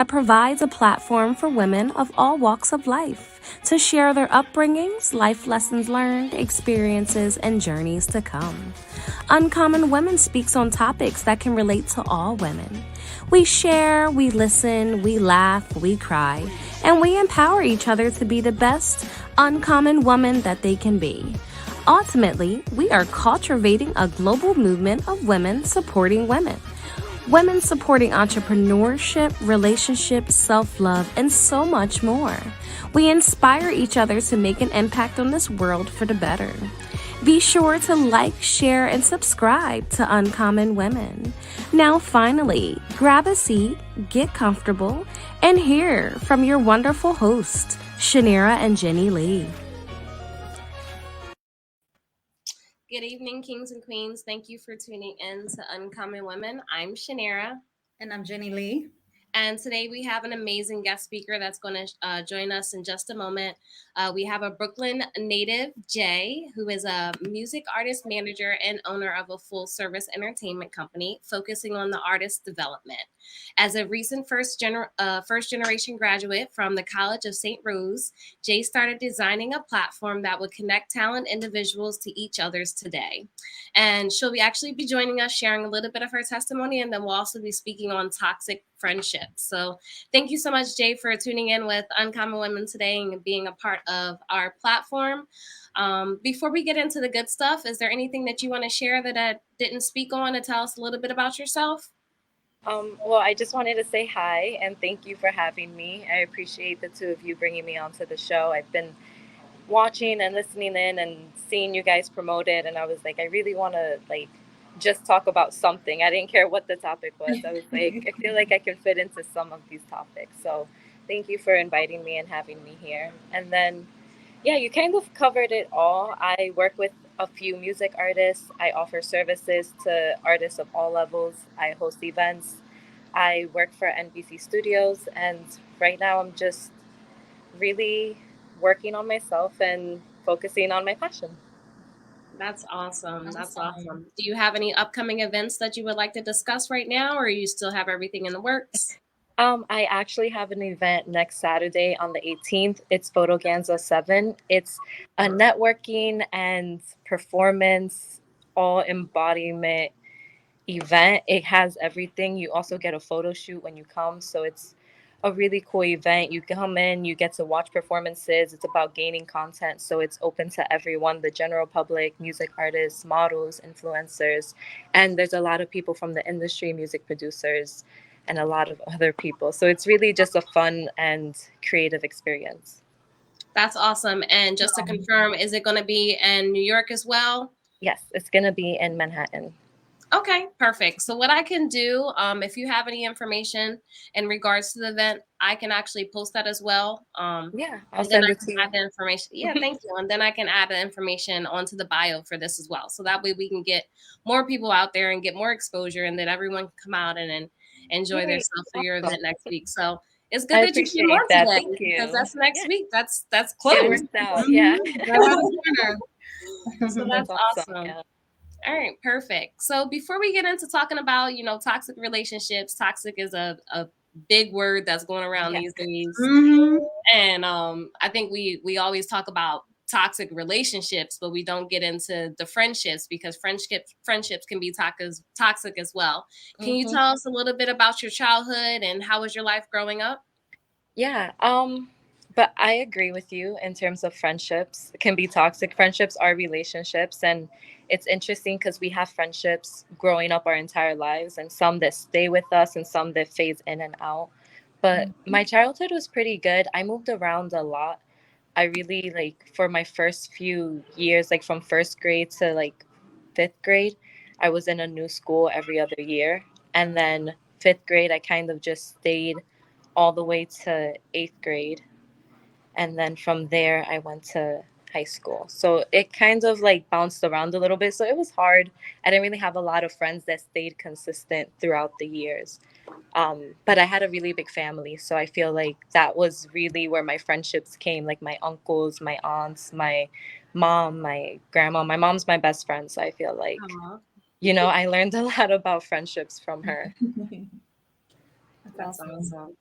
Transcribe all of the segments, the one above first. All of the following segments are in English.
that provides a platform for women of all walks of life to share their upbringings, life lessons learned, experiences, and journeys to come. Uncommon Women speaks on topics that can relate to all women. We share, we listen, we laugh, we cry, and we empower each other to be the best uncommon woman that they can be. Ultimately, we are cultivating a global movement of women supporting women. Women supporting entrepreneurship, relationships, self love, and so much more. We inspire each other to make an impact on this world for the better. Be sure to like, share, and subscribe to Uncommon Women. Now, finally, grab a seat, get comfortable, and hear from your wonderful hosts, Shanira and Jenny Lee. Good evening, kings and queens. Thank you for tuning in to Uncommon Women. I'm Shanira. And I'm Jenny Lee. And today we have an amazing guest speaker that's going to join us in just a moment. We have a Brooklyn native, Jay, who is a music artist, manager, and owner of a full service entertainment company focusing on the artist development. As a recent first generation graduate from the College of St. Rose, Jay started designing a platform that would connect talent individuals to each other's today. And she'll actually be joining us, sharing a little bit of her testimony, and then we'll also be speaking on toxic friendships. So thank you so much, Jay, for tuning in with Uncommon Women today and being a part of our platform. Before we get into the good stuff, is there anything that you want to share that I didn't speak on to tell us a little bit about yourself? Well, I just wanted to say hi and thank you for having me. I appreciate the two of you bringing me onto the show. I've been watching and listening in and seeing you guys promote it, and I was like, I really want to just talk about something. I didn't care what the topic was. I was like, I feel like I can fit into some of these topics. So, thank you for inviting me and having me here. And then, yeah, you kind of covered it all. I work with a few music artists. I offer services to artists of all levels. I host events. I work for NBC Studios, and right now I'm just really working on myself and focusing on my passion. That's awesome. That's awesome. Do you have any upcoming events that you would like to discuss right now, or you still have everything in the works? I actually have an event next Saturday on the 18th. It's Photoganza 7. It's a networking and performance all embodiment event. It has everything. You also get a photo shoot when you come. So it's a really cool event. You come in, you get to watch performances. It's about gaining content. So it's open to everyone, the general public, music artists, models, influencers. And there's a lot of people from the industry, music producers, and a lot of other people. So it's really just a fun and creative experience. That's awesome. And just to confirm, is it going to be in New York as well? Yes, it's going to be in Manhattan. Okay, perfect. So what I can do, if you have any information in regards to the event, I can actually post that as well. Yeah, I'll And then send I it can to you. add the information. Yeah, thank you. And then I can add the information onto the bio for this as well. So that way we can get more people out there and get more exposure, and then everyone can come out and enjoy Yay, themselves for your awesome. event next week. So it's I good that you came appreciate on that. today Thank because you. that's next Yeah, week. That's it close. worked out. Yeah. Right around the corner. So That's that's awesome. awesome. Yeah. All right, perfect. So before we get into talking about, toxic relationships, toxic is a big word that's going around Yeah. these days. Mm-hmm. And I think we always talk about toxic relationships, but we don't get into the friendships because friendships can be toxic as well. Can you Hmm. tell us a little bit about your childhood and how was your life growing up? Yeah. But I agree with you in terms of friendships. It can be toxic. Friendships are relationships, and it's interesting because we have friendships growing up our entire lives, and some that stay with us, and some that phase in and out. But my childhood was pretty good. I moved around a lot. I really for my first few years, like from first grade to fifth grade, I was in a new school every other year. And then fifth grade, I kind of just stayed all the way to eighth grade. And then from there, I went to high school. So it kind of bounced around a little bit. So it was hard. I didn't really have a lot of friends that stayed consistent throughout the years. But I had a really big family, so I feel like that was really where my friendships came, like my uncles, my aunts, my mom, my grandma. My mom's my best friend, so I feel like, Aw, I learned a lot about friendships from her. That's that's awesome. awesome.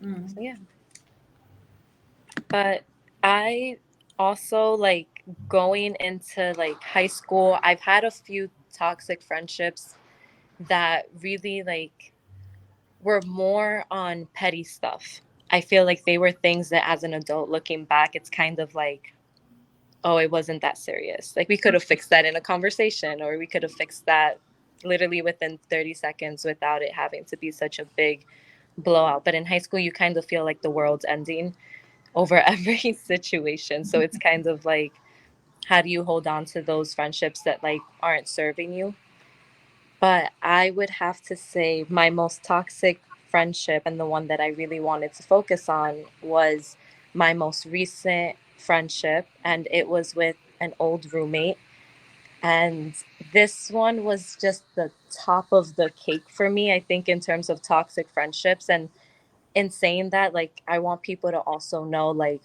Mm. So yeah. But I also like going into like high school, I've had a few toxic friendships that really like were more on petty stuff. I feel like they were things that as an adult looking back, it's kind of like, oh, it wasn't that serious. Like we could have fixed that in a conversation, or we could have fixed that literally within 30 seconds without it having to be such a big blowout. But in high school, you kind of feel like the world's ending over every situation. So it's kind of like, how do you hold on to those friendships that like aren't serving you? But I would have to say my most toxic friendship and the one that I really wanted to focus on was my most recent friendship, and it was with an old roommate. And this one was just the top of the cake for me, I think, in terms of toxic friendships. And in saying that, like, I want people to also know, like,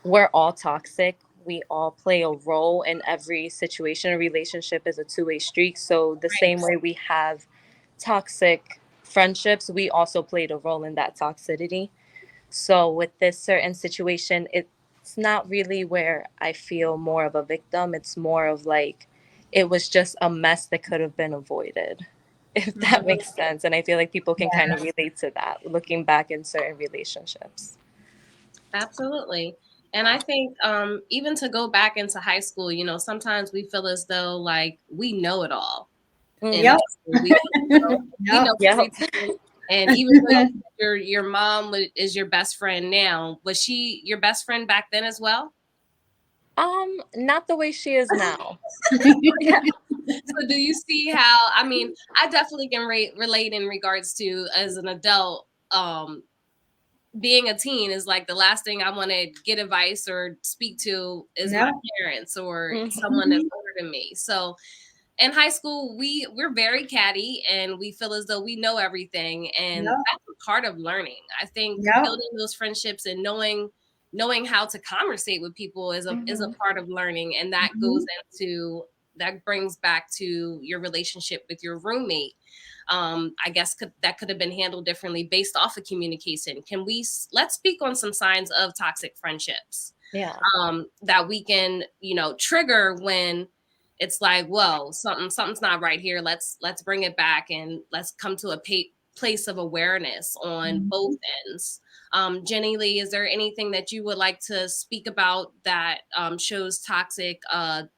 we're all toxic. We all play a role in every situation. A relationship is a two-way street. So the same way we have toxic friendships, we also played a role in that toxicity. So with this certain situation, it's not really where I feel more of a victim. It's more of like it was just a mess that could have been avoided, if that Mhm. makes sense. And I feel like people can kind of Yes. relate to that looking back in certain relationships. Absolutely. And I think even to go back into high school, you know, sometimes we feel as though like we know it all in Mm-hmm. Yep. high school. We feel as though we Yep. know Yep. everything. And even though your mom is your best friend now, was she your best friend back then as well? Not the way she is now. Yeah. So do you see how, I mean, I definitely can relate in regards to as an adult, being a teen is like the last thing I want to get advice or speak to is my No. parents or Mm-hmm. someone that's Mhm. older than me. So in high school, we're very catty and we feel as though we know everything, and Yep. that's a part of learning. I think Yep. building those friendships and knowing how to conversate with people is a Mm-hmm. part of learning, and that goes Mhm. into that brings back to your relationship with your roommate. I guess that could have been handled differently based off of communication. Can we let's speak on some signs of toxic friendships Yeah. that we can, you know, trigger when it's like, whoa, something's not right here. Let's bring it back and let's come to a place of awareness on both Mhm. ends. Jenny Lee, is there anything that you would like to speak about that shows toxicity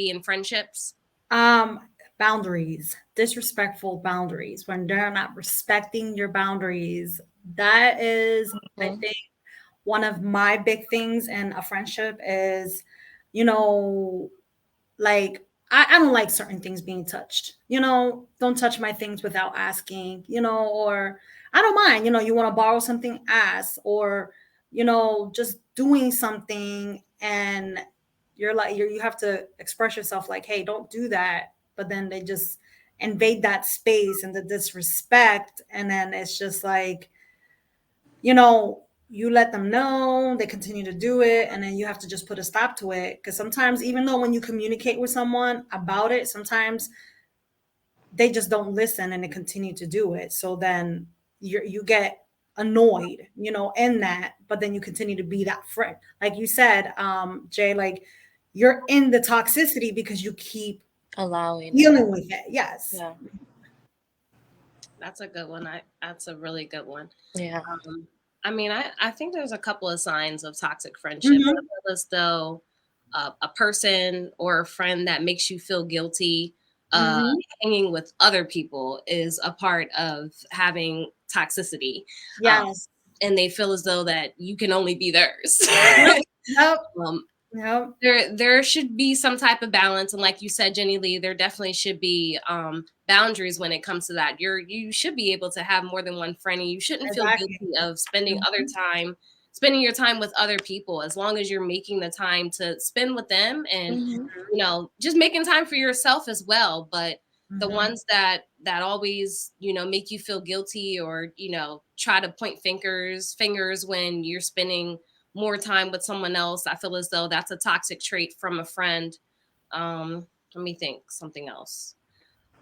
in friendships? Um, Boundaries, disrespectful boundaries, when they're not respecting your boundaries, that is, I Mm-hmm. think, one of my big things in a friendship is, you know, like I don't like certain things being touched. Don't touch my things without asking, or I don't mind, you want to borrow something, ask, or, just doing something and you're like you have to express yourself like, hey, don't do that. But then they just invade that space and the disrespect. And then it's just like, you let them know, they continue to do it, and then you have to just put a stop to it. Because sometimes, even though when you communicate with someone about it, sometimes they just don't listen and they continue to do it. So then you get annoyed, in that, but then you continue to be that friend. Like you said, Jay, like you're in the toxicity because you keep Allowing it. dealing with it. Yes. Yeah. That's a good one. That's a really good one. Yeah. Um, I mean, I think there's a couple of signs of toxic friendship. I Hmm. feel as though a person or a friend that makes you feel guilty uh, Hmm. hanging with other people is a part of having toxicity. Um, Yes. and they feel as though that you can only be theirs. Yep. Yep. um, Yep. there should be some type of balance, and like you said, Jenny Lee, there definitely should be boundaries when it comes to that. You should be able to have more than one friend, and you shouldn't feel Exactly. guilty of Mhm. spending your time with other people, as long as you're making the time to spend with them, and Mm-hmm. you know, just making time for yourself as well. But the Mhm. ones that always, you know, make you feel guilty, or you know, try to point fingers when you're spending more time with someone else, I feel as though that's a toxic trait from a friend. Let me think something else.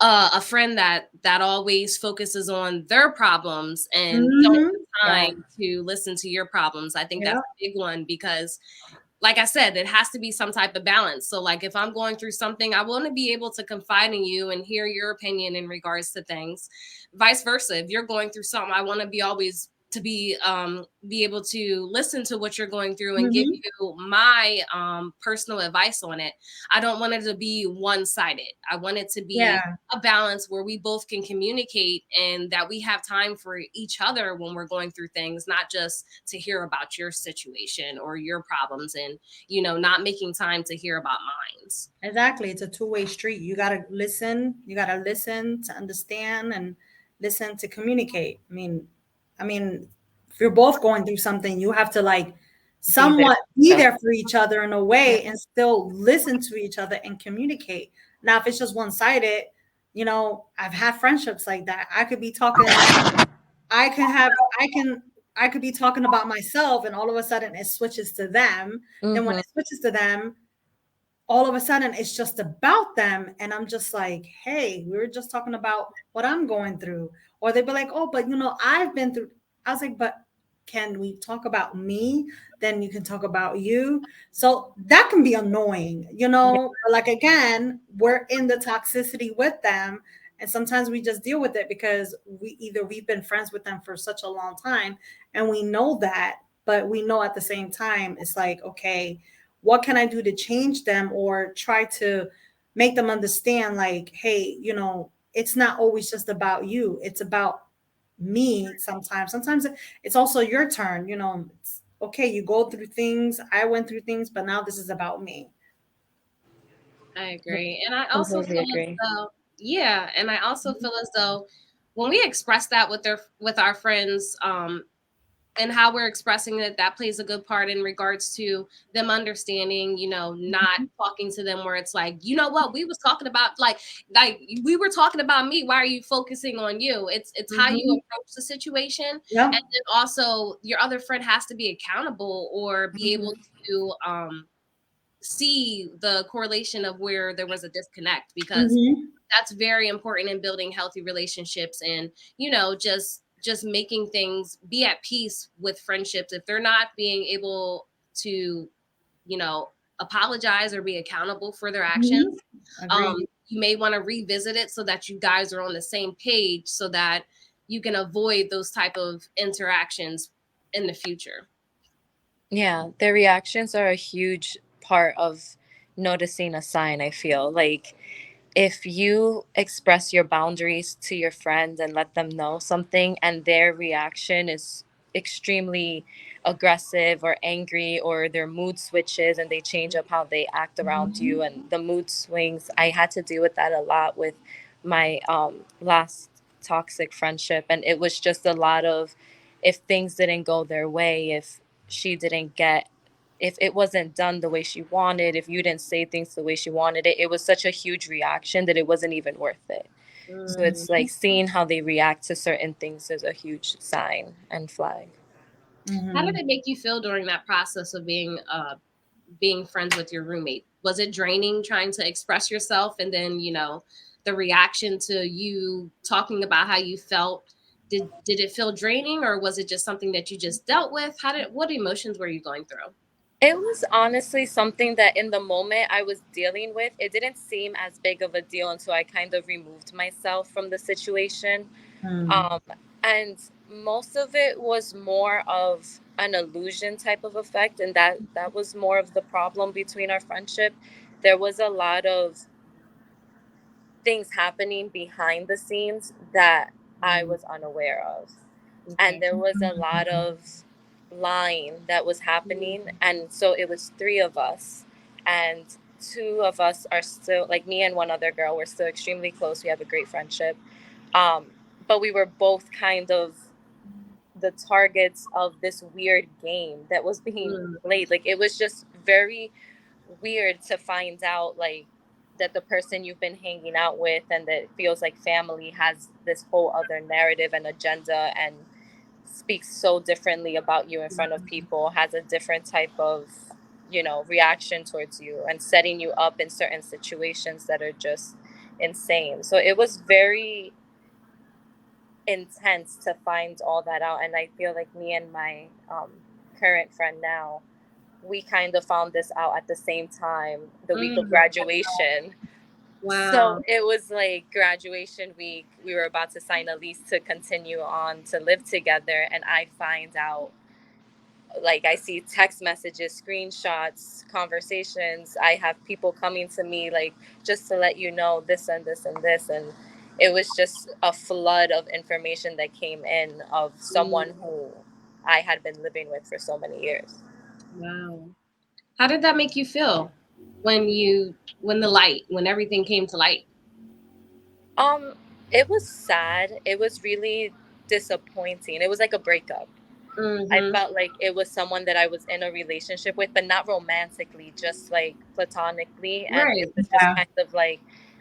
a friend that always focuses on their problems and don't Mhm. have Yeah. time to listen to your problems. I think that's Yep. a big one because, like I said, it has to be some type of balance. So, like, if I'm going through something, I want to be able to confide in you and hear your opinion in regards to things. Vice versa, if you're going through something, I want to be always to be able to listen to what you're going through and give Mhm. you my personal advice on it. I don't want it to be one-sided. I want it to be Yeah. a balance where we both can communicate and that we have time for each other when we're going through things, not just to hear about your situation or your problems and, not making time to hear about mine. Exactly. It's a two-way street. You gotta listen. You gotta listen to understand and listen to communicate. I mean, if you're both going through something, you have to like Be there somewhat for be each other. there for each other in a Yeah. way and still listen to each other and communicate. Now, if it's just one-sided, I've had friendships like that. I can have I could be talking about myself and all of a sudden it switches to them. Then when Mm-hmm. it switches to them, all of a sudden it's just about them, and I'm just like, hey, we were just talking about what I'm going through. Or they'd be like, oh, but I've been through. I was like, but can we talk about me, then you can talk about you. So that can be annoying, Yeah. but like, again, we're in the toxicity with them, and sometimes we just deal with it because we've been friends with them for such a long time and we know that, but we know at the same time it's like, okay, what can I do to change them or try to make them understand, like, hey, it's not always just about you, it's about me. Sometimes it's also your turn. It's okay, you go through things, I went through things, but now this is about me. I Yeah. agree. And I also Completely feel as agree. though, yeah, and I also feel as though when we express that with our friends, and how we're expressing it, that plays a good part in regards to them understanding, not talking to them where it's like, you know what, we was talking about like we were talking about me. Why are you focusing on you? It's how you Mhm. approach the situation. And Yep. then also your other friend has to be accountable or be able Mhm. to see the correlation of where there was a disconnect, because Mhm. that's very important in building healthy relationships and just making things be at peace with friendships. If they're not being able to you know apologize or be accountable for their actions, Mhm. Agree. you may want to revisit it so that you guys are on the same page so that you can avoid those type of interactions in the future. Yeah, their reactions are a huge part of noticing a sign, I feel. Like if you express your boundaries to your friend and let them know something and their reaction is extremely aggressive or angry, or their mood switches and they change up how they act around you, Mhm. and the mood swings, I had to deal with that a lot with my last toxic friendship. And it was just a lot of, if things didn't go their way, if she didn't get, if it wasn't done the way she wanted, if you didn't say things the way she wanted it, it was such a huge reaction that it wasn't even worth it. So it's Mhm. like seeing how they react to certain things is a huge sign and flag. How did Mhm. it make you feel during that process of being friends with your roommate? Was it draining trying to express yourself and then, the reaction to you talking about how you felt? Did it feel draining, or was it just something that you just dealt with? What emotions were you going through? It was honestly something that in the moment I was dealing with. It didn't seem as big of a deal until I kind of removed myself from the situation. Mhm. Um, and most of it was more of an illusion type of effect, and that was more of the problem between our friendship. There was a lot of things happening behind the scenes that I Mm, was unaware of. And okay. there was a lot of lying that was happening. And so it was three of us, and two of us are still, like me and one other girl, we're still extremely close. We have a great friendship. Um, but we were both kind of the targets of this weird game that was being Mm, played. Like it was just very weird to find out, like, that the person you've been hanging out with and that feels like family has this whole other narrative and agenda and speaks so differently about you in front of people, has a different type of, reaction towards you and setting you up in certain situations that are just insane. So it was very intense to find all that out. And I feel like me and my current friend now, we kind of found this out at the same time, the week of graduation. Wow. So it was like graduation week. We were about to sign a lease to continue on to live together. And I find out, like, I see text messages, screenshots, conversations. I have people coming to me, like, just to let you know this and this and this. And it was just a flood of information that came in of someone who I had been living with for so many years. Wow. How did that make you feel when everything came to light? It was sad. It was really disappointing. It was like a breakup. I felt like it was someone that I was in a relationship with, but not romantically, just like platonically. And Right. it was just kind of like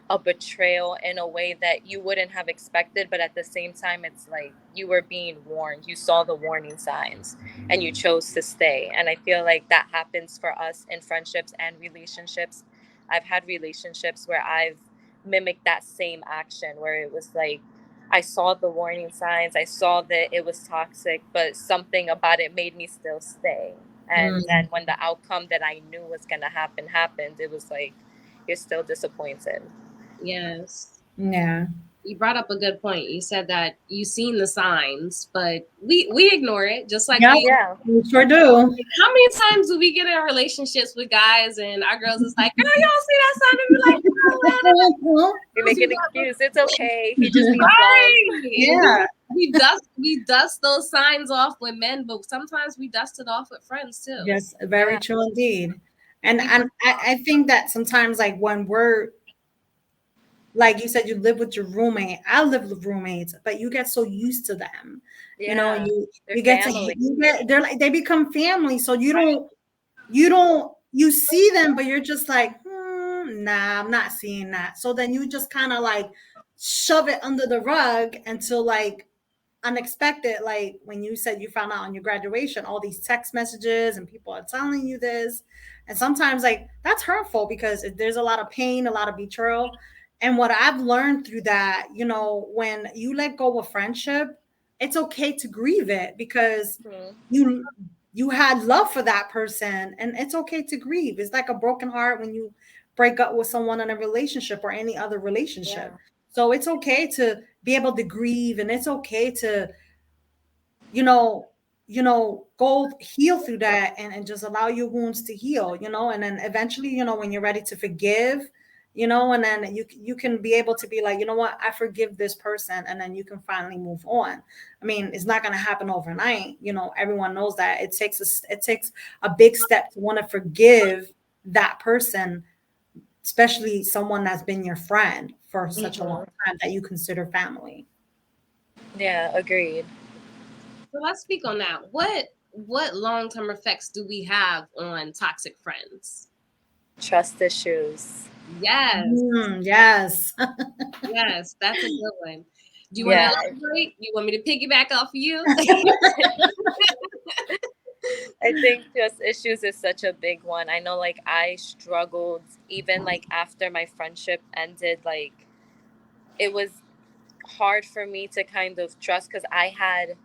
a betrayal in a way that you wouldn't have expected. But at the same time, it's like you were being warned. You saw the warning signs and you chose to stay. And I feel like that happens for us in friendships and relationships. I've had relationships where I've mimicked that same action, where it was like, I saw the warning signs. I saw that it was toxic, but something about it made me still stay. And then when the outcome that I knew was going to happen happened, it was like, you're still disappointed. Yes. Yeah. You brought up a good point. You said that you seen the signs, but we ignore it, just like Yeah. We sure do. How many times do we get in relationships with guys and our girls is like, girl, you don't see that sign? And be like, you make an excuse. It's okay. He just needs love. Yeah. We dust those signs off with men, but sometimes we dust it off with friends too. Yes, very true indeed. And I think that sometimes, like, when we're, like you said, you live with your roommate. I live with roommates, but you get so used to them. You know, you get family. they're like, they become family. So you see them, but you're just like, nah, I'm not seeing that. So then you just kind of like shove it under the rug until, like, unexpected, like when you said you found out on your graduation, all these text messages and people are telling you this. And sometimes, like, that's hurtful because there's a lot of pain, a lot of betrayal. And what I've learned through that, when you let go of friendship, it's okay to grieve it because you had love for that person, and it's okay to grieve. It's like a broken heart when you break up with someone in a relationship or any other relationship. So it's okay to be able to grieve, and it's okay to, go heal through that, and just allow your wounds to heal, and then eventually, when you're ready to forgive, and then you can be able to be like, you know what, I forgive this person, and then you can finally move on. I mean, it's not going to happen overnight. Everyone knows that it takes a big step to want to forgive that person, especially someone that's been your friend for such a long time that you consider family. Yeah, agreed. So let's speak on that. What long-term effects do we have on toxic friends? Trust issues. Yes. Yes. Yes, that's a good one. Do you want to elaborate? You want me to piggyback off of you? I think trust issues is such a big one. I know, like, I struggled even, like, after my friendship ended. Like, it was hard for me to kind of trust because I had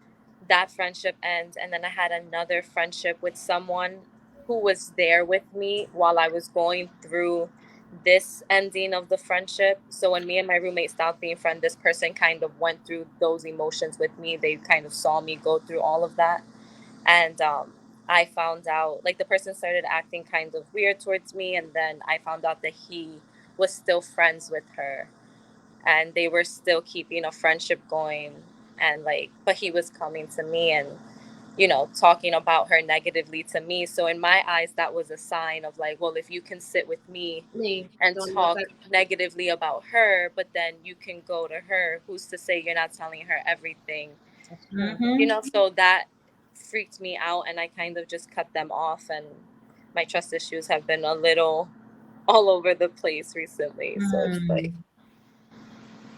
that friendship end, and then I had another friendship with someone who was there with me while I was going through this ending of the friendship. So when me and my roommate stopped being friends, this person kind of went through those emotions with me. They kind of saw me go through all of that. And I found out, like, the person started acting kind of weird towards me, and then I found out that he was still friends with her, and they were still keeping a friendship going. And, like, but he was coming to me and, talking about her negatively to me. So in my eyes, that was a sign of, like, well, if you can sit with me and talk negatively about her, but then you can go to her, who's to say you're not telling her everything? So that freaked me out, and I kind of just cut them off. And my trust issues have been a little all over the place recently. So it's like,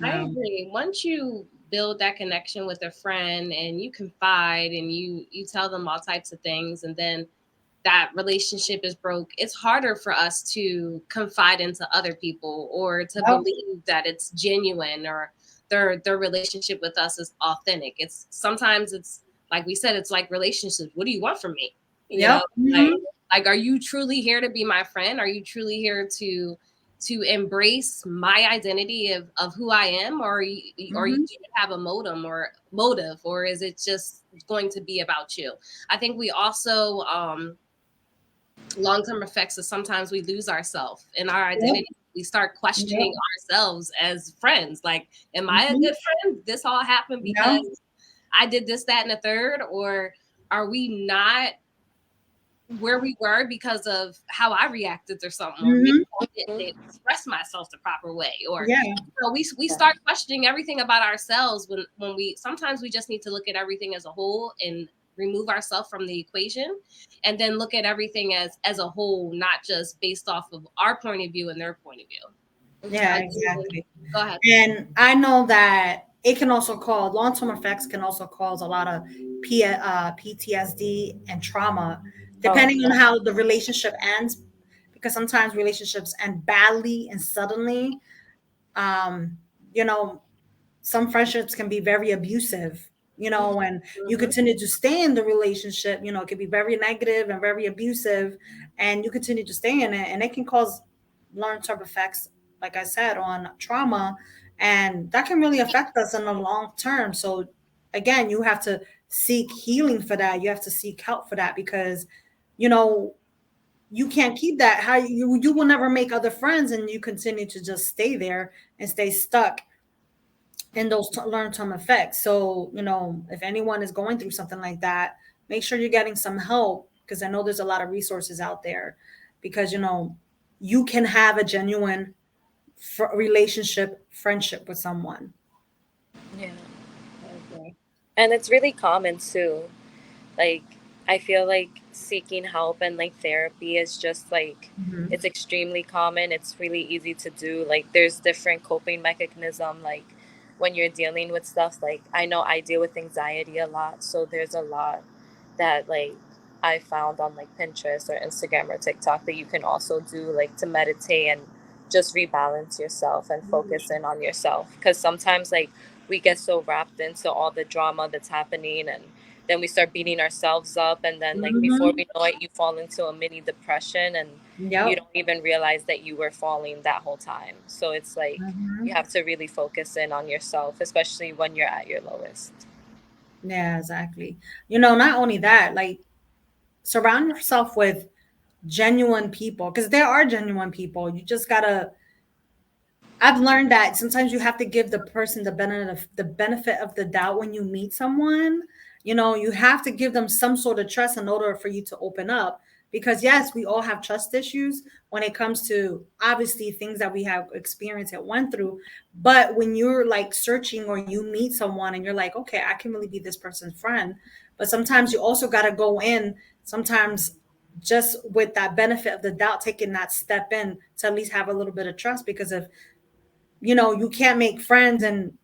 I agree. Once you build that connection with a friend and you confide and you tell them all types of things, and then that relationship is broke, it's harder for us to confide into other people or to Yep. believe that it's genuine or their relationship with us is authentic. It's sometimes it's like we said, it's like relationships. What do you want from me? You know, Yep. like, are you truly here to be my friend? Are you truly here to embrace my identity of who I am, or you Mhm. do have a motive, or is it just going to be about you? I think we also long-term effects is sometimes we lose ourselves in our Yep. identity. We start questioning Yep. ourselves as friends. Like, am I a Mhm. good friend? This all happened Yeah. because I did this, that, and the third, or are we not where we were because of how I reacted or something, or maybe Mhm. I didn't express myself the proper way, or Yeah. we start questioning everything about ourselves when we sometimes we just need to look at everything as a whole and remove ourselves from the equation, and then look at everything as a whole, not just based off of our point of view and their point of view. Yeah, Like, exactly. go ahead. And I know that it can also cause long-term effects can also cause a lot of PTSD and trauma, Oh, depending on how the relationship ends. Because sometimes relationships end badly and suddenly. Um, you know, some friendships can be very abusive, when you Mhm. continue to stay in the relationship, it can be very negative and very abusive, and you continue to stay in it, and it can cause long-term effects, like I said, on trauma, and that can really affect us in the long term. So again, you have to seek healing for that. You have to seek help for that, because you know you can't keep that. How you will never make other friends, and you continue to just stay there and stay stuck in those long-term effects. So, if anyone is going through something like that, make sure you're getting some help, because I know there's a lot of resources out there, because, you can have a genuine relationship, friendship with someone. yeah. Okay. And it's really common too. Like, I feel like seeking help and like therapy is just like, Mhm. it's extremely common. It's really easy to do. Like, there's different coping mechanism. Like, when you're dealing with stuff, like, I know I deal with anxiety a lot. So there's a lot that like I found on like Pinterest or Instagram or TikTok that you can also do, like, to meditate and just rebalance yourself and focus in on yourself. Because sometimes like we get so wrapped into all the drama that's happening, and then we start beating ourselves up, and then like before Mhm. we know it, you fall into a mini depression, and you Yep. don't even realize that you were falling that whole time. So it's like you Mhm. have to really focus in on yourself, especially when you're at your lowest. Yeah, exactly. Not only that, like, surround yourself with genuine people, because there are genuine people. You just gotta I've learned that sometimes you have to give the person the benefit of the doubt when you meet someone. You have to give them some sort of trust in order for you to open up. Because yes, we all have trust issues when it comes to obviously things that we have experienced and went through. But when you're like searching, or you meet someone and you're like, okay, I can really be this person's friend. But sometimes you also got to go in, sometimes just with that benefit of the doubt, taking that step in to at least have a little bit of trust. Because if you can't make friends, and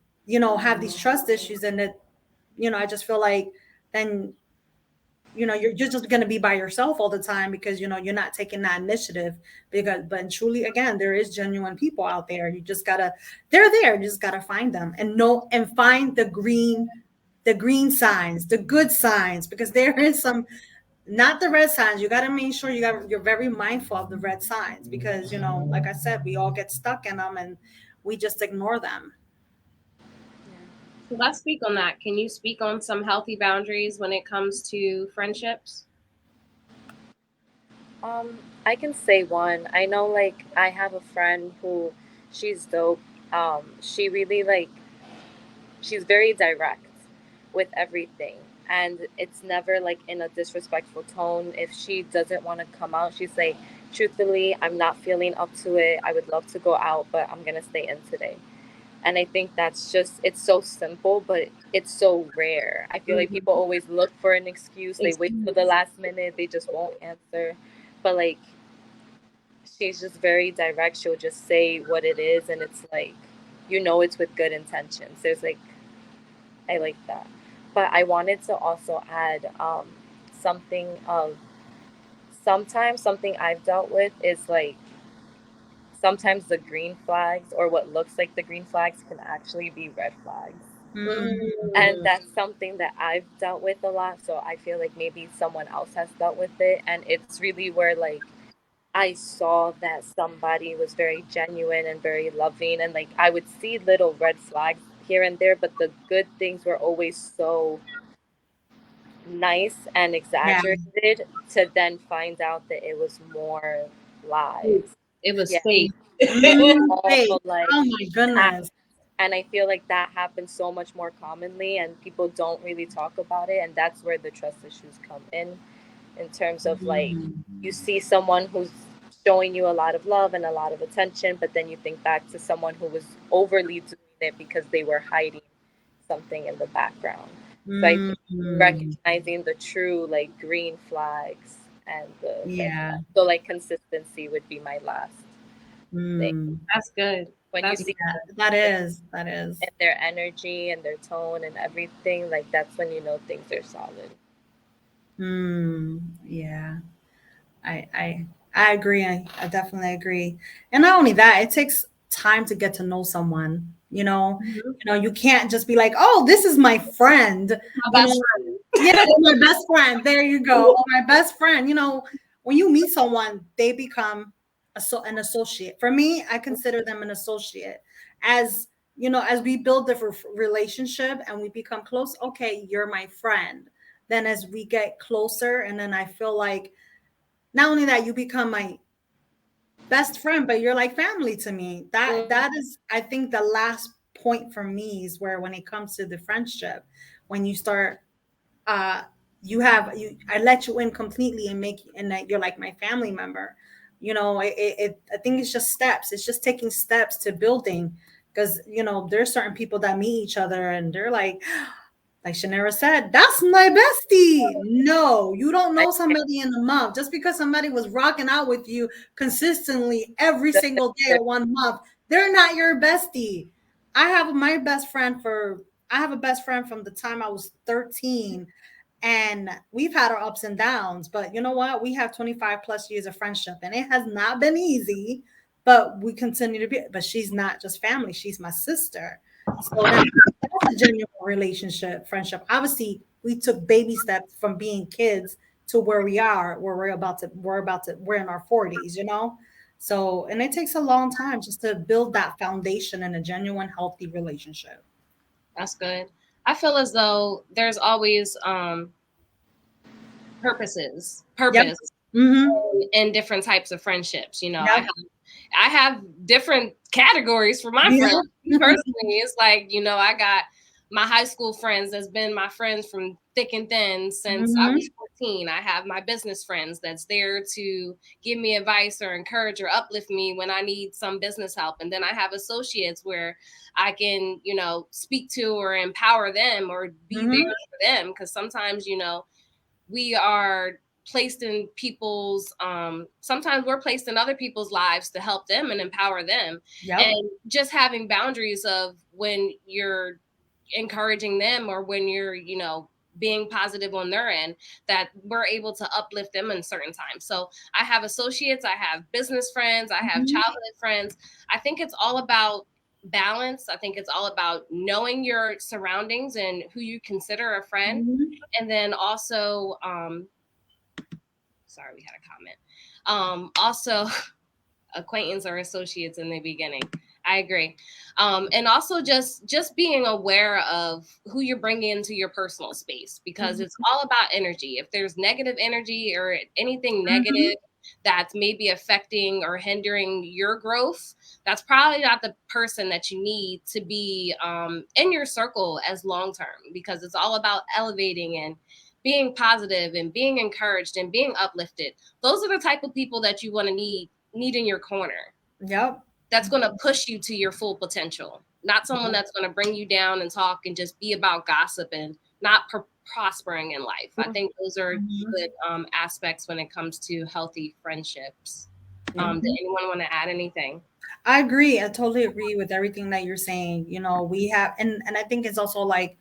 have these trust issues, and it I just feel like then you're just going to be by yourself all the time, because you're not taking that initiative. But truly, again, there is genuine people out there. They're there, you just gotta find them, and know and find the green signs, the good signs, because there is some, not the red signs. You got to make sure you're very mindful of the red signs, because like I said, we all get stuck in them, and we just ignore them. So let's speak on that. Can you speak on some healthy boundaries when it comes to friendships? I can say one. I know, like, I have a friend who, she's dope. She really like, she's very direct with everything, and it's never like in a disrespectful tone. If she doesn't want to come out, she's like, truthfully, I'm not feeling up to it. I would love to go out, but I'm gonna stay in today. And I think that's just, it's so simple, but it's so rare. I feel like Mhm. people always look for an excuse. They wait for the Excuse. last minute, they just won't answer. But like, she's just very direct. She'll just say what it is, and it's like, it's with good intentions. There's like, I like that. But I wanted to also add something of sometimes something I've dealt with is like sometimes the green flags or what looks like the green flags can actually be red flags. And Mm, that's something that I've dealt with a lot. So I feel like maybe someone else has dealt with it. And it's really where like I saw that somebody was very genuine and very loving. And like I would see little red flags here and there, but the good things were always so nice and Yeah. exaggerated to then find out that it was more lies. it was Yeah. fake. All Fake. like Oh my act. goodness. And I feel like that happens so much more commonly and people don't really talk about it. And that's where the trust issues come in terms of like you see someone who's showing you a lot of love and a lot of attention, but then you think back to someone who was overly doing it because they were hiding something in the background. So I think Mm. recognizing the true like green flags and the red Yeah. flags. So like consistency would be my last thing. Mm. That's good. When you That's see Yeah, that is. That is. and their energy and their tone and everything, like that's when you know things are solid. Yeah. I I I agree. I definitely agree. And not only that, it takes time to get to know someone. Mhm. You can't just be like, "Oh, this is my friend." My You best know, friend. yeah, my best friend. There you go. Oh, my best friend. When you meet someone, they become an associate. For me, I consider them an associate. As as we build the relationship and we become close, okay, you're my friend. Then as we get closer, and then I feel like not only that you become my best friend, but you're like family to me. That is, I think, the last point for me is where when it comes to the friendship, when you start uh I let you in completely and that you're like my family member. I think it's just steps. It's just taking steps to building, because there's certain people that meet each other and they're like Shanera said, that's my bestie. No, you don't I know somebody in a month. Just because somebody was rocking out with you consistently every single day of 1 month, they're not your bestie. I have my best friend for I have a best friend from the time I was 13, and we've had our ups and downs, but you know what? We have 25 plus years of friendship, and it has not been easy, but we continue to be. But she's not just family, she's my sister. So then that's a genuine relationship, friendship. Obviously, we took baby steps from being kids to where we are, where we're in our 40s. So, and it takes a long time just to build that foundation in a genuine, healthy relationship. That's good. I feel as though there's always Yep. purpose Mm-hmm. in different types of friendships. Yep. I have different categories for my Yeah. friends. Personally, it's like, I got my high school friends that's been my friends from thick and thin since I Mm-hmm. was 14. I have my business friends that's there to give me advice or encourage or uplift me when I need some business help. And then I have associates where I can, speak to or empower them or be there Mm-hmm. for them. Because sometimes, we are placed in people's sometimes we're placed in other people's lives to help them and empower them, Yep. and just having boundaries of when you're encouraging them or when you're being positive on their end, that we're able to uplift them in certain times. So I have associates, I have business friends, I have Mm-hmm. childhood friends. I think it's all about balance. I think it's all about knowing your surroundings and who you consider a friend. Mm-hmm. And then also, sorry, we had a comment. Also, acquaintance or associates in the beginning. I agree. And also just being aware of who you're bringing into your personal space, because it's all about energy. If there's negative energy or anything Mm-hmm. negative that's maybe affecting or hindering your growth, that's probably not the person that you need to be in your circle as long term, because it's all about elevating and being positive and being encouraged and being uplifted. Those are the type of people that you want to need in your corner, Yep. that's going to push you to your full potential, not someone that's going to bring you down and talk and just be about gossip and not prospering in life. I think those are Mhm. good aspects when it comes to healthy friendships. Did Mhm. anyone want to add anything? I agree. I totally agree with everything that you're saying. We have, and I think it's also like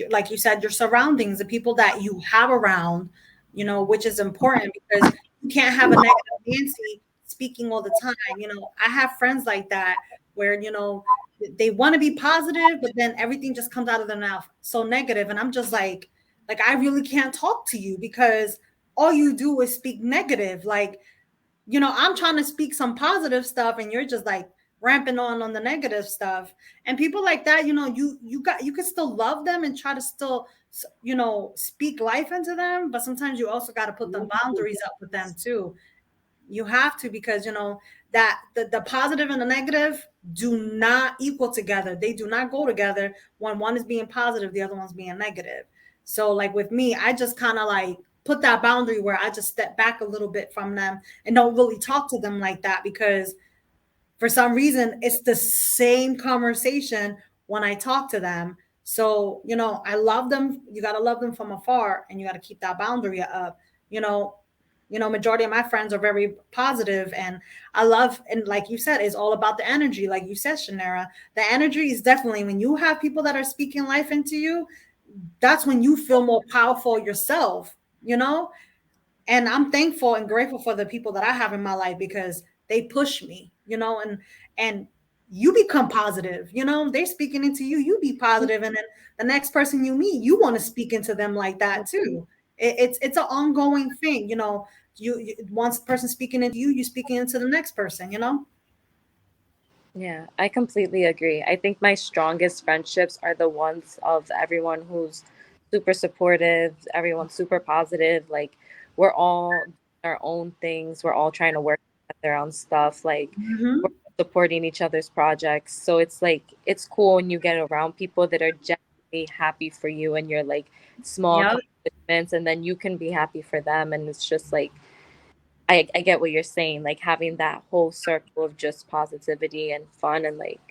like you said, your surroundings, the people that you have around. which is important because you can't have a negative Nancy speaking all the time. I have friends like that where, they want to be positive, but then everything just comes out of their mouth so negative. And I'm just like, I really can't talk to you because all you do is speak negative. Like, I'm trying to speak some positive stuff and you're just like ramping on the negative stuff. And people like that, you can still love them and try to still, speak life into them, but sometimes you also got to put them boundaries up with them too. You have to, because that the positive and the negative do not equal together. They do not go together. When one is being positive, the other one's being negative. So like with me, I just kind of like put that boundary where I just step back a little bit from them and don't really talk to them like that, because for some reason it's the same conversation when I talk to them. So, I love them. You got to love them from afar and you got to keep that boundary up. Majority of my friends are very positive, and I love, and like you said, it's all about the energy. Like you said, Shanera, the energy is definitely, when you have people that are speaking life into you, that's when you feel more powerful yourself. And I'm thankful and grateful for the people that I have in my life because they push me, and you become positive. They're speaking into you, you be positive, and then the next person you meet, you want to speak into them like that too. It's an ongoing thing. You once person speaking into you, you speaking into the next person. Yeah, I completely agree. I think my strongest friendships are the ones of everyone who's super supportive, everyone's super positive. Like, we're all doing our own things. We're all trying to work together on stuff. Like, we're supporting each other's projects. So it's like, it's cool when you get around people that are genuinely happy for you and you're like small Yep. accomplishments, and then you can be happy for them. And it's just like, I get what you're saying, like having that whole circle of just positivity and fun, and like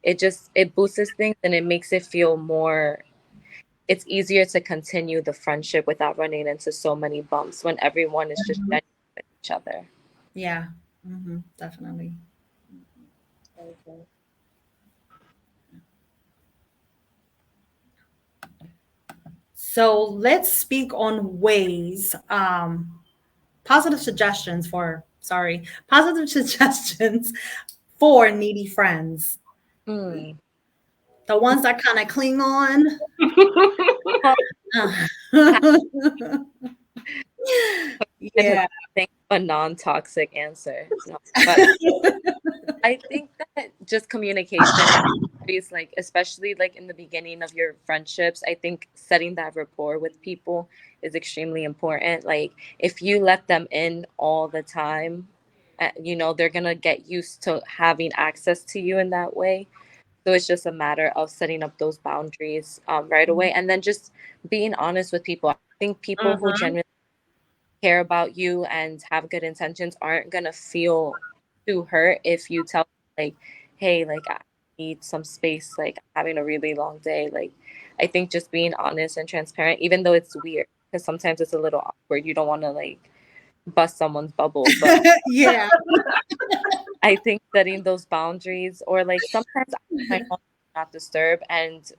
it boosts things and it makes it feel more, it's easier to continue the friendship without running into so many bumps when everyone is just genuine with each other. Yeah. Definitely. So let's speak on ways, positive suggestions for, positive suggestions for needy friends. Hmm. The ones that kind of cling on. Yeah. Think a non-toxic answer. No, but I think that just communication is like, especially like in the beginning of your friendships, I think setting that rapport with people is extremely important. Like, if you let them in all the time, they're gonna get used to having access to you in that way. So it's just a matter of setting up those boundaries right away, and then just being honest with people. I think people who genuinely care about you and have good intentions aren't gonna feel too hurt if you tell them, like, hey, like, I need some space, like, I'm having a really long day. Like, I think just being honest and transparent, even though it's weird, because sometimes it's a little awkward, you don't want to like bust someone's bubble, but Yeah. I think setting those boundaries, or like sometimes my phone is not disturb, and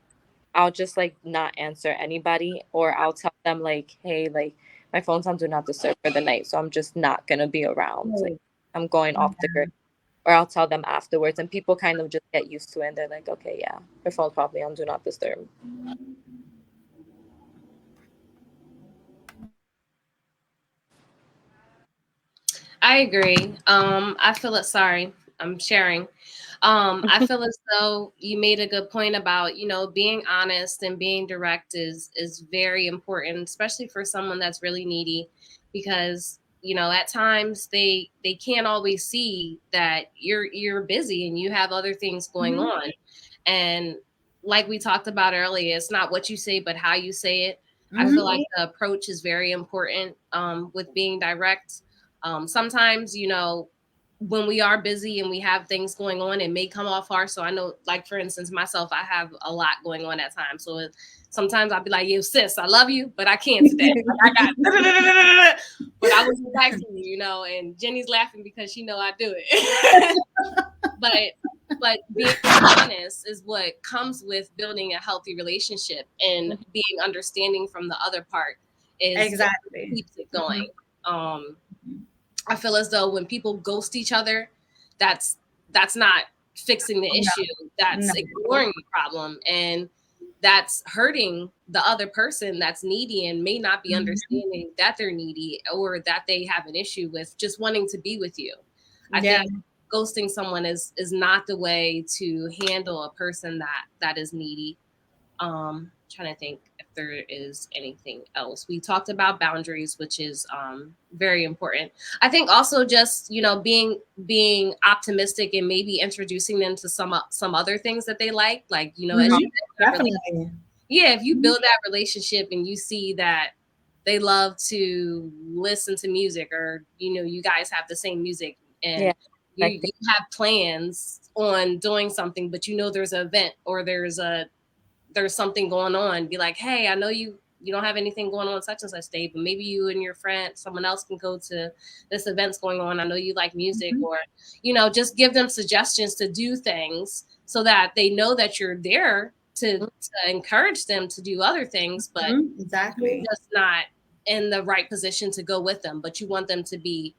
I'll just like not answer anybody, or I'll tell them like, hey, like, my phone's on do not disturb for the night, so I'm just not gonna be around. Like, I'm going off the grid. Or I'll tell them afterwards, and people kind of just get used to it and they're like, okay, yeah, her phone's probably on do not disturb. I agree. I feel it. Sorry, I'm sharing. I feel as though you made a good point about, being honest and being direct is very important, especially for someone that's really needy, because at times they can't always see that you're busy and you have other things going on, and like we talked about earlier, it's not what you say but how you say it. I feel like the approach is very important with being direct. Sometimes, when we are busy and we have things going on, it may come off harsh. So I know, like, for instance, myself, I have a lot going on at times. So sometimes I'll be like, yo, sis, I love you, but I can't today. Like, I got, but I will be back to you, and Jenny's laughing because she know I do it. But being honest is what comes with building a healthy relationship and being understanding from the other part. is Exactly. keeps it going. I feel as though when people ghost each other, that's not fixing the No, issue. That's no. ignoring the problem, and that's hurting the other person that's needy and may not be understanding that they're needy or that they have an issue with just wanting to be with you. I Yeah. think ghosting someone is not the way to handle a person that is needy. Trying to think if there is anything else. We talked about boundaries, which is very important. I think also just being optimistic and maybe introducing them to some other things that they like as you Definitely. yeah, if you build that relationship and you see that they love to listen to music, or you guys have the same music, Yeah. and I you have plans on doing something, but there's an event or there's something going on, be like, hey, I know you don't have anything going on such and such day, but maybe you and your friend, someone else can go to this event's going on. I know you like music, or just give them suggestions to do things so that they know that you're there to encourage them to do other things, but you're Exactly. just not in the right position to go with them, but you want them to be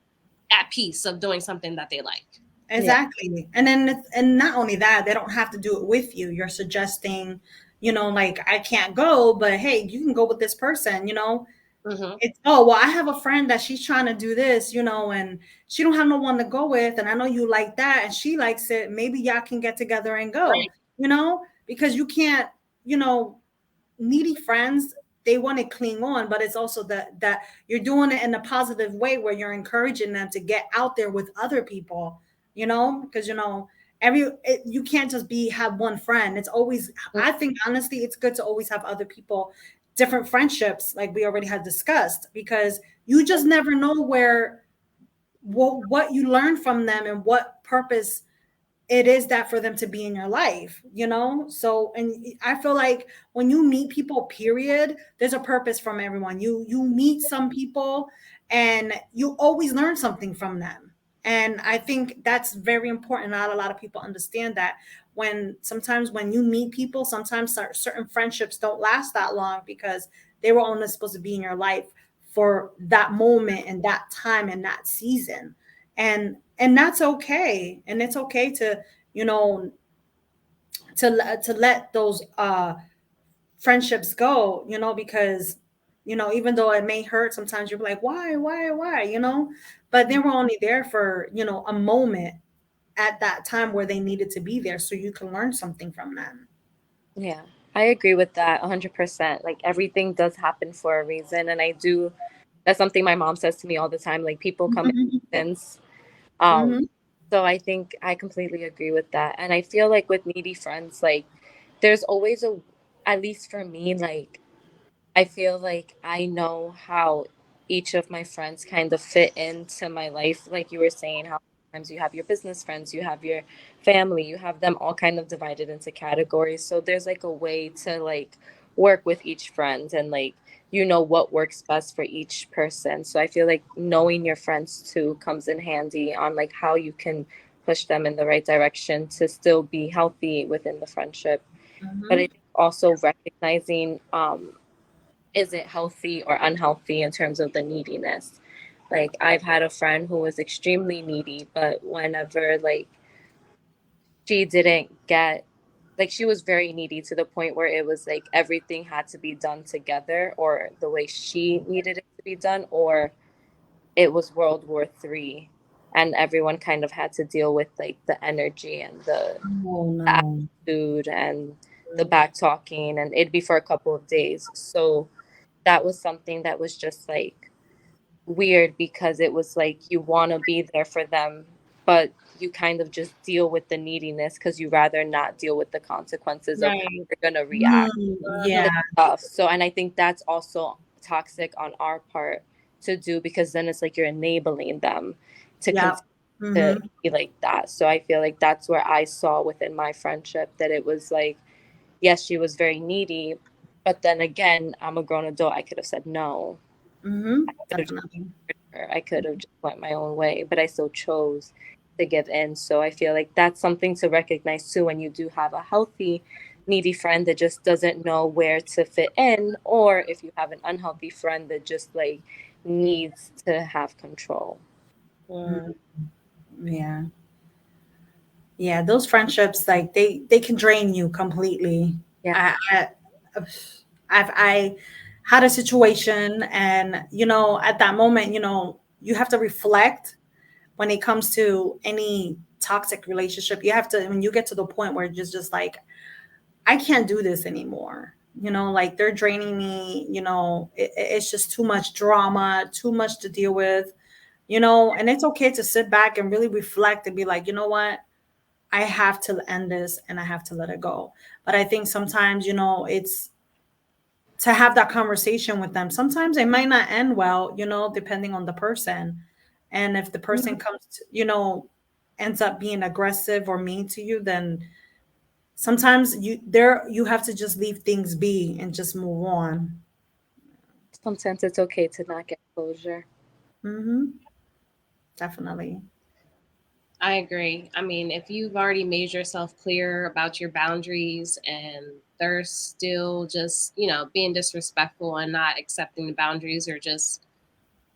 at peace of doing something that they like. Exactly. And then and not only that, they don't have to do it with you. You're suggesting, like I can't go, but hey, you can go with this person. Mm-hmm. It's, oh, well, I have a friend that she's trying to do this, and she don't have no one to go with, and I know you like that and she likes it. Maybe y'all can get together and go, Right. because you can't, you know, needy friends, they want to cling on, but it's also that you're doing it in a positive way where you're encouraging them to get out there with other people, because you can't just have one friend. It's always, I think honestly it's good to always have other people, different friendships, like we already had discussed, because you just never know what you learn from them and what purpose it is that for them to be in your life. So, and I feel like when you meet people, period, there's a purpose from everyone. You meet some people and you always learn something from them, and I think that's very important. Not a lot of people understand that. Sometimes when you meet people, sometimes certain friendships don't last that long because they were only supposed to be in your life for that moment and that time and that season, and that's okay. And it's okay to, you know to let those friendships go, because even though it may hurt sometimes, you're like, why, but they were only there for a moment at that time where they needed to be there, so you can learn something from them. Yeah, I agree with that 100%. Like everything does happen for a reason. And that's something my mom says to me all the time. Like people come in Mhm. seasons. Um, Mhm. so I think I completely agree with that. And I feel like with needy friends, like there's always at least for me, like I feel like I know how each of my friends kind of fit into my life. Like you were saying, how sometimes you have your business friends, you have your family, you have them all kind of divided into categories. So there's like a way to like work with each friend and like you know what works best for each person. So I feel like knowing your friends too comes in handy on like how you can push them in the right direction to still be healthy within the friendship. But I Mhm. think also recognizing is it healthy or unhealthy in terms of the neediness. Like I've had a friend who was extremely needy, but whenever like she didn't get like she was very needy to the point where it was like everything had to be done together or the way she needed it to be done, or it was World War III, and everyone kind of had to deal with like the energy and Oh the no. attitude and the back talking, and it'd be for a couple of days. So that was something that was just like weird because it was like you want to be there for them, but you kind of just deal with the neediness because you rather not deal with the consequences of how Right. they're going to react Yeah. to stuff. So, and I think that's also toxic on our part to do because then it's like you're enabling them to Yeah. continue to Mhm. be like that. So I feel like that's where I saw within my friendship that it was like, yes, she was very needy, but then again, I'm a grown adult. I could have said no. Mhm. Could have just Definitely. ignored her. I could have just went my own way, but I still chose to give in. So I feel like that's something to recognize too when you do have a healthy needy friend that just doesn't know where to fit in, or if you have an unhealthy friend that just like needs to have control. Mm, yeah. Yeah, those friendships, like they can drain you completely. Yeah. I had a situation, and at that moment, you have to reflect when it comes to any toxic relationship. You have to, when you get to the point where it's just like, I can't do this anymore. Like they're draining me. It's just too much drama, too much to deal with. And it's okay to sit back and really reflect and be like, you know what? I have to end this and I have to let it go. But I think sometimes, it's to have that conversation with them. Sometimes it might not end well, depending on the person. And if the person comes to, ends up being aggressive or mean to you, then sometimes you have to just leave things be and just move on. Sometimes it's okay to not get closure. Hmm. Definitely. I agree. I mean, if you've already made yourself clear about your boundaries and they're still just, being disrespectful and not accepting the boundaries, or just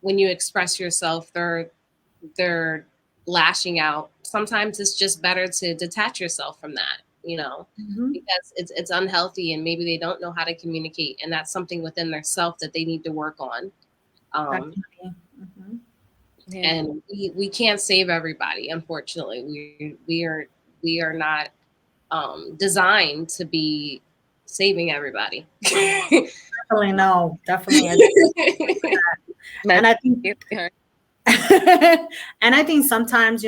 when you express yourself, they're lashing out. Sometimes it's just better to detach yourself from that, Hmm. because it's unhealthy and maybe they don't know how to communicate, and that's something within their self that they need to work on. Um, Definitely. Hmm. Yeah. and we can't save everybody, unfortunately. We are not designed to be saving everybody. Definitely no. Definitely. And That's I think you. and I think sometimes,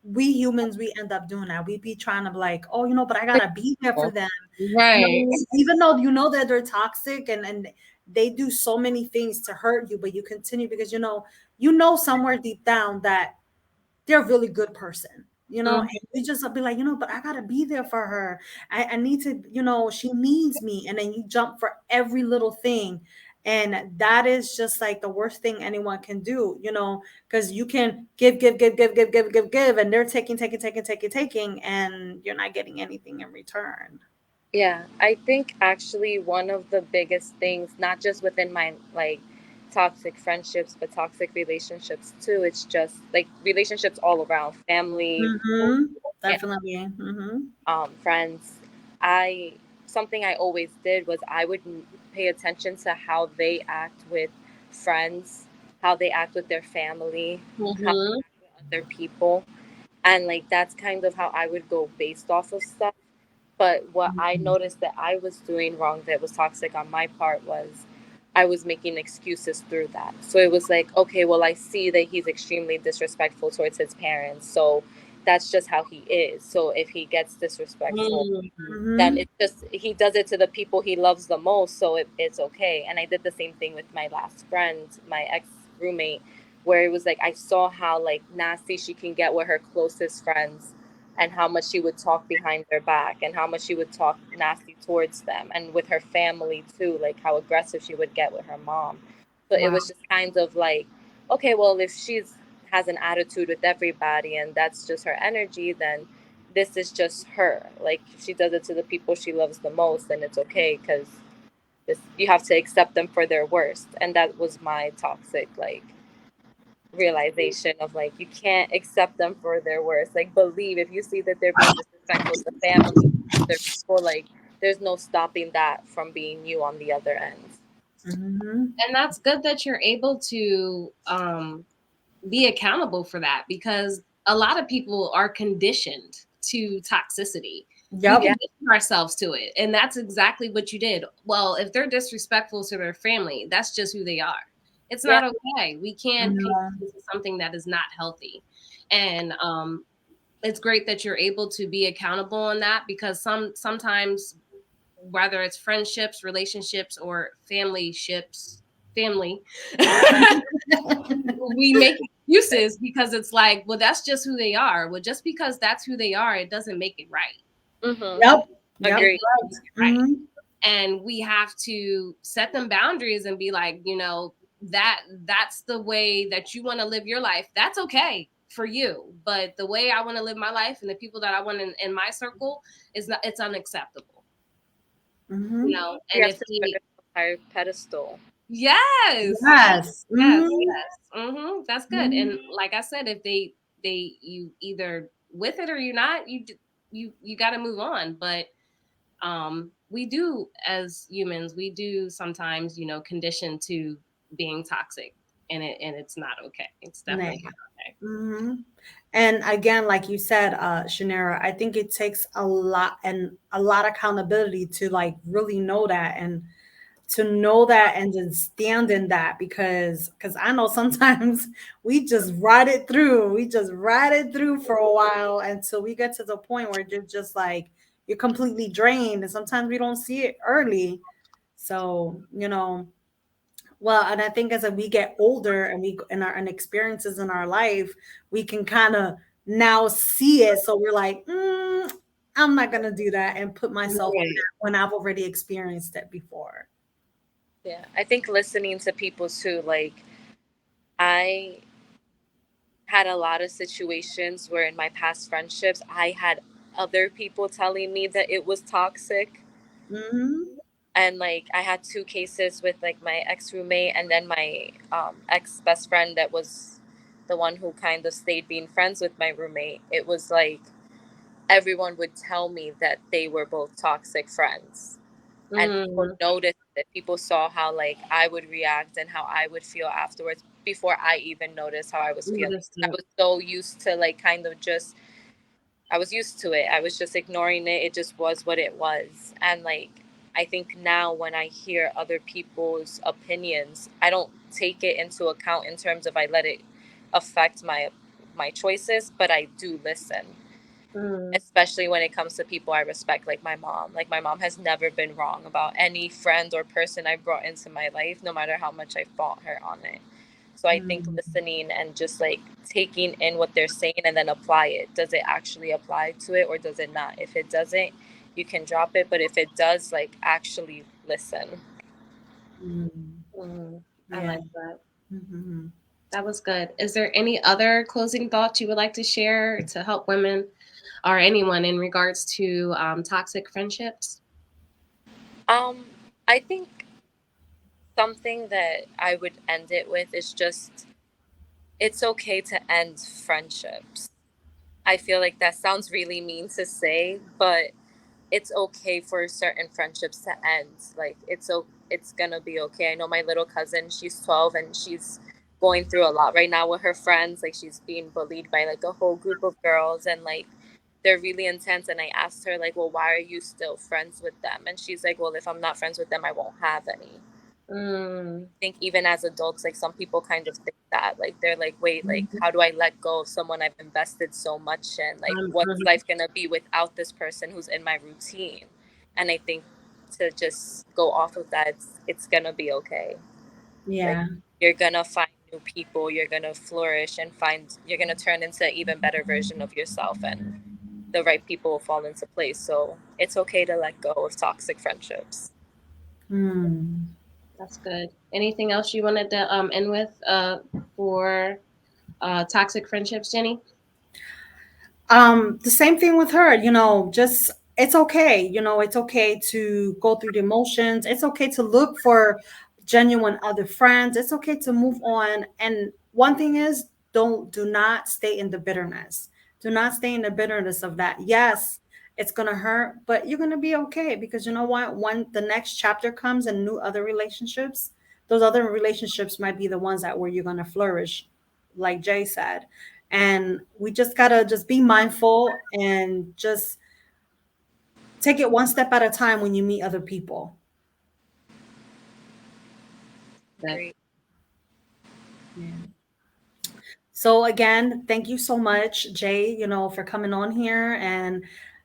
we humans, we end up doing that. We be trying to be like, oh, but I gotta be there for them. Right. Even though you know that they're toxic and they do so many things to hurt you, but you continue because somewhere deep down that they're a really good person, Mhm. and you just be like, but I gotta be there for her. I need to, she needs me. And then you jump for every little thing. And that is just like the worst thing anyone can do, because you can give, and they're taking, and you're not getting anything in return. Yeah, I think actually one of the biggest things, not just within my like toxic friendships, but toxic relationships too, it's just like relationships all around, family, Hmm. Definitely. Hmm. friends. I Something I always did was I would pay attention to how they act with friends, how they act with their family, how Mhm. they act with other people, and like that's kind of how I would go based off of stuff. But what I noticed that I was doing wrong that was toxic on my part was I was making excuses through that. So it was like, okay, well, I see that he's extremely disrespectful towards his parents. So that's just how he is. So if he gets disrespectful, Mhm. then Hmm. it's just he does it to the people he loves the most. So it's okay. And I did the same thing with my last friend, my ex roommate, where it was like I saw how like nasty she can get with her closest friends and how much she would talk behind their back and how much she would talk nasty towards them and with her family too, like how aggressive she would get with her mom. So it Wow. was just kind of like, okay, well, if she's has an attitude with everybody and that's just her energy, then this is just her. Like she does it to the people she loves the most, and it's okay because you have to accept them for their worst. And that was my toxic like realization of like you can't accept them for their worst. Like believe if you see that they're being disrespectful to family, other people, like there's no stopping that from being you on the other end. Hmm. And that's good that you're able to be accountable for that, because a lot of people are conditioned to toxicity. We Yep. Yeah, condition ourselves to it. And that's exactly what you did. Well, if they're disrespectful to their family, that's just who they are. It's yeah, not okay. We can't No. condition to something that is not healthy. And it's great that you're able to be accountable on that, because sometimes, whether it's friendships, relationships, or family, we make excuses because it's like, well, that's just who they are. Well, just because that's who they are, it doesn't make it right. mm-hmm. Yep. It Yep. Agree. doesn't make it right. Hmm. And we have to set them boundaries and be like, that's the way that you want to live your life. That's okay for you. But the way I want to live my life and the people that I want in my circle it's unacceptable. Mm-hmm. you know, You and have if to put they it on a higher pedestal. yes, Yes. yes, Mm-hmm. that's good. Mm-hmm. And like I said, if they you either with it or you're not, you got to move on. But we do as humans, we do sometimes, you know, condition to being toxic, and it's not okay. It's Nah. definitely not okay. Mm-hmm. And again, like you said, Shanera, I think it takes a lot of accountability to like really know that and to know that and to stand in that because I know sometimes we just ride it through. We just ride it through for a while until we get to the point where you're just like you're completely drained. And sometimes we don't see it early. So, you know, well, and I think as we get older and we and our and experiences in our life, we can kind of now see it. So we're like, I'm not gonna do that and put myself in Right. that when I've already experienced it before. Yeah, I think listening to people too, like I had a lot of situations where in my past friendships, I had other people telling me that it was toxic. Hmm. And like I had two cases with like my ex roommate and then my ex best friend that was the one who kind of stayed being friends with my roommate. It was like everyone would tell me that they were both toxic friends. And people Mm, noticed it. People saw how like I would react and how I would feel afterwards before I even noticed how I was feeling. I understood. was so used to like kind of just I was used to it. I was just ignoring it. It just was what it was. And like I think now when I hear other people's opinions, I don't take it into account in terms of I let it affect my choices, but I do listen, Mm, especially when it comes to people I respect, like my mom. Like my mom has never been wrong about any friend or person I brought into my life, no matter how much I fought her on it. So I think listening and just like taking in what they're saying and then apply it. Does it actually apply to it or does it not? If it doesn't, you can drop it. But if it does, like actually listen. Mm. I Yeah. like that. Hmm. That was good. Is there any other closing thoughts you would like to share to help women or anyone in regards to toxic friendships? Um, I think something that I would end it with is just it's okay to end friendships. I feel like that sounds really mean to say, but it's okay for certain friendships to end. Like it's gonna be okay. I know my little cousin, she's 12 and she's going through a lot right now with her friends. Like she's being bullied by like a whole group of girls and like they're really intense. And I asked her like, well, why are you still friends with them? And she's like, well, if I'm not friends with them, I won't have any. Mm, Think even as adults, like some people kind of think that, like they're like, wait, like Hmm. how do I let go of someone I've invested so much in? Like what's life gonna be without this person who's in my routine? And I think to just go off of that, it's gonna be okay. Like Yeah. you're gonna find new people, you're gonna flourish and find you're gonna turn into an even better version of yourself and the right people will fall into place. So it's okay to let go of toxic friendships. Mm. that's good. Anything else you wanted to end with for toxic friendships, Jenny? The same thing with her, you know, just it's okay, you know, it's okay to go through the emotions. It's okay to look for genuine other friends. It's okay to move on. And one thing is, do not stay in the bitterness. Do not stay in the bitterness of that. Yes, it's gonna hurt, but you're gonna be okay because you know what? When the next chapter comes and new other relationships, those other relationships might be the ones that where you're gonna flourish, like Jay said. And we just gotta just be mindful and just take it one step at a time when you meet other people. Good. Great. Yeah. So again, thank you so much, Jay, you know, for coming on here and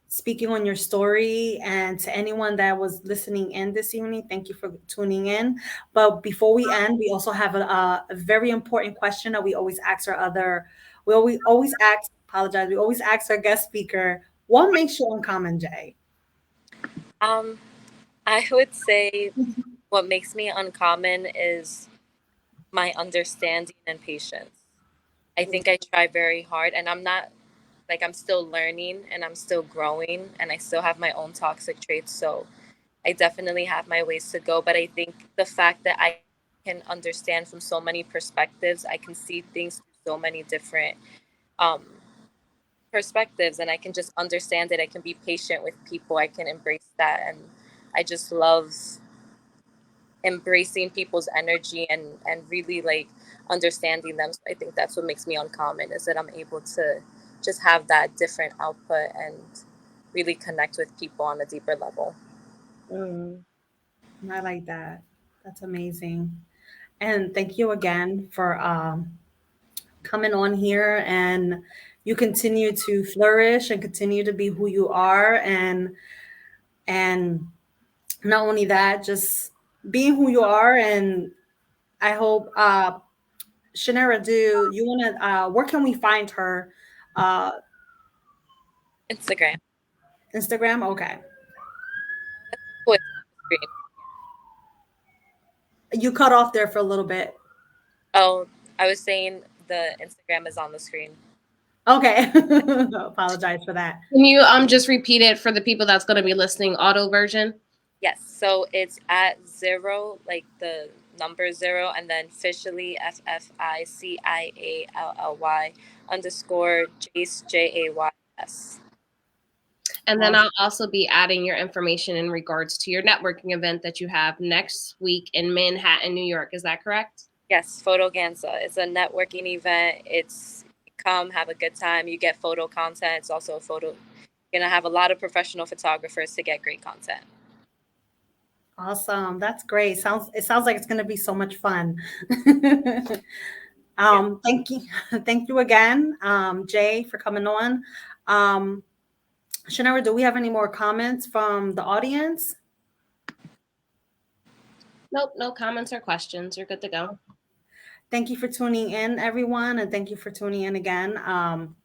speaking on your story. And to anyone that was listening in this evening, thank you for tuning in. But before we end, we also have a very important question that we always ask our other, we always ask, apologize, we always ask our guest speaker, what makes you uncommon, Jay? Um, I would say what makes me uncommon is my understanding and patience. I think I try very hard and I'm not like I'm still learning and I'm still growing and I still have my own toxic traits. So I definitely have my ways to go, but I think the fact that I can understand from so many perspectives, I can see things through so many different um, perspectives, and I can just understand it. I can be patient with people. I can embrace that, and I just love embracing people's energy and really like understanding them. So I think that's what makes me uncommon, is that I'm able to just have that different output and really connect with people on a deeper level. I like that. That's amazing. And thank you again for coming on here, and you continue to flourish and continue to be who you are, and not only that, just being who you are. And I hope Shanera, do you want to where can we find her? uh Instagram. Instagram? Okay. Oh, it's on the screen. You cut off there for a little bit. Oh, I was saying the Instagram is on the screen. Okay. Apologize for that. Can you just repeat it for the people that's going to be listening, auto version? Yes, so it's at zero, like the number zero, and then officially FFICIALLY underscore Jace JAYS. And then I'll also be adding your information in regards to your networking event that you have next week in Manhattan, New York. Is that correct? Yes, Photoganza. It's a networking event. It's come have a good time. You get photo content. It's also a photo. You're gonna have a lot of professional photographers to get great content. Awesome. That's great. Sounds like it's going to be so much fun. Thank you. Thank you again, Jay, for coming on. Shanara, do we have any more comments from the audience? Nope, no comments or questions. You're good to go. Thank you for tuning in, everyone, and thank you for tuning in again. I'm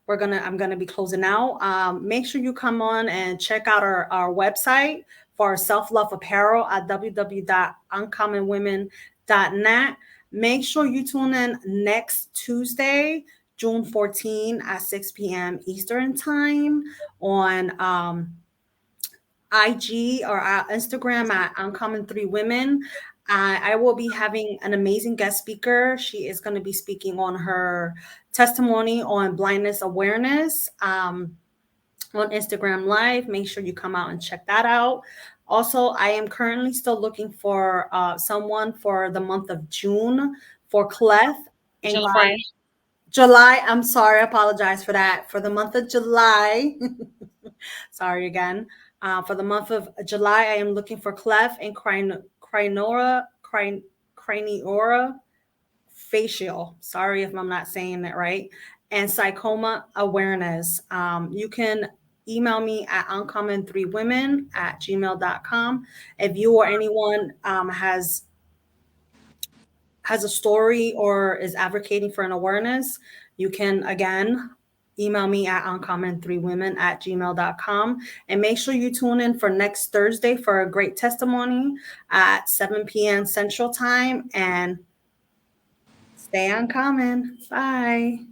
gonna be closing out. Make sure you come on and check out our website for our self-love apparel at www.uncommonwomen.net. Make sure you tune in next Tuesday, June 14 at 6 p.m. Eastern time on IG or Instagram at Uncommon3Women. I will be having an amazing guest speaker. She is going to be speaking on her testimony on blindness awareness on Instagram Live. Make sure you come out and check that out. Also, I am currently still looking for someone for the month of June for Clef and July. July. I'm sorry. I apologize for that. For the month of July. Sorry again. For the month of July, I am looking for cleft and craniora facial. Sorry if I'm not saying it right. And sarcoma awareness. You can email me at uncommon3women@gmail.com. If you or anyone has a story or is advocating for an awareness, you can again email me at uncommon3women@gmail.com. And make sure you tune in for next Thursday for a great testimony at 7 p.m. Central Time. And stay uncommon. Bye.